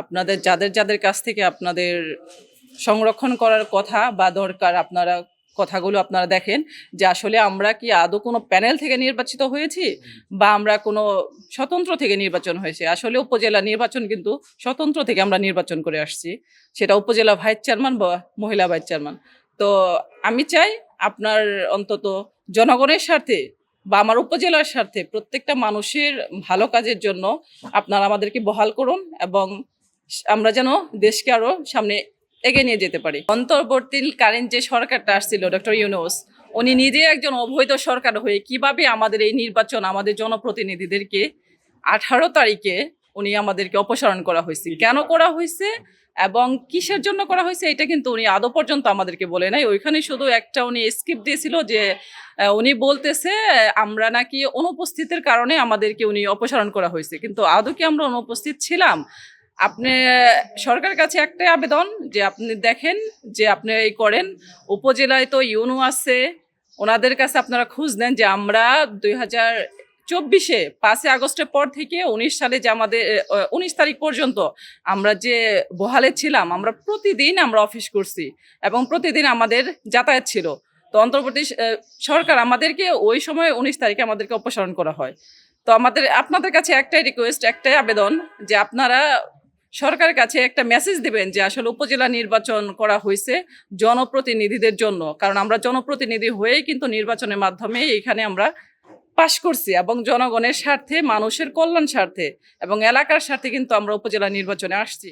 আপনাদের যাদের যাদের কাছ থেকে আপনাদের সংরক্ষণ করার কথা বা দরকার, আপনারা কথাগুলো আপনারা দেখেন যে আসলে আমরা কি আদৌ কোনো প্যানেল থেকে নির্বাচিত হয়েছি বা আমরা কোনো স্বতন্ত্র থেকে নির্বাচন হয়েছে। আসলে উপজেলা নির্বাচন কিন্তু স্বতন্ত্র থেকে আমরা নির্বাচন করে আসছি, সেটা উপজেলা ভাইস চেয়ারম্যান বা মহিলা ভাইস চেয়ারম্যান। তো আমি চাই আপনার অন্তত জনগণের স্বার্থে বা আমার উপজেলার স্বার্থে প্রত্যেকটা মানুষের ভালো কাজের জন্য আপনারা আমাদেরকে বহাল করুন এবং আমরা যেন দেশকে আরো সামনে এগিয়ে নিয়ে যেতে পারি। অন্তর্বর্তীকালীন যে সরকারটা আসছিল ডক্টর ইউনূস, উনি নিজে একজন অবৈধ সরকার হয়ে কিভাবে আমাদের এই নির্বাচন, আমাদের জনপ্রতিনিধিদেরকে 18 তারিখে উনি আমাদেরকে অপসারণ করা হয়েছে, কেন করা হয়েছে এবং কিসের জন্য করা হয়েছে এটা কিন্তু উনি আদৌ পর্যন্ত আমাদেরকে বলে নাই। ওইখানে শুধু একটা উনি স্কিপ দিয়েছিল যে উনি বলতেছে আমরা নাকি অনুপস্থিতির কারণে আমাদেরকে উনি অপসারণ করা হয়েছে, কিন্তু আদৌ কি আমরা অনুপস্থিত ছিলাম? আপনি সরকারের কাছে একটাই আবেদন যে আপনি দেখেন যে আপনি এই করেন, উপজেলায় তো ইউনো আছে, ওনাদের কাছে আপনারা খোঁজ নেন যে আমরা 2024-এ 5 আগস্টের পর থেকে 19 সালে যে আমাদের 19 তারিখ পর্যন্ত আমরা যে বহালে ছিলাম, আমরা প্রতিদিন আমরা অফিস করছি এবং প্রতিদিন আমাদের যাতায়াত ছিল। তো অন্তর্বর্তী সরকার আমাদেরকে ওই সময় 19 তারিখে আমাদেরকে অপসারণ করা হয়। তো আপনাদের কাছে একটাই রিকোয়েস্ট, একটাই আবেদন যে আপনারা সরকারের কাছে একটা মেসেজ দিবেন যে আসলে উপজেলা নির্বাচন করা হয়েছে জনপ্রতিনিধিদের জন্য, কারণ আমরা জনপ্রতিনিধি হয়েই কিন্তু নির্বাচনের মাধ্যমে এখানে আমরা পাশ করছি এবং জনগণের স্বার্থে, মানুষের কল্যাণ স্বার্থে এবং এলাকার স্বার্থে কিন্তু আমরা উপজেলা নির্বাচনে আসছি।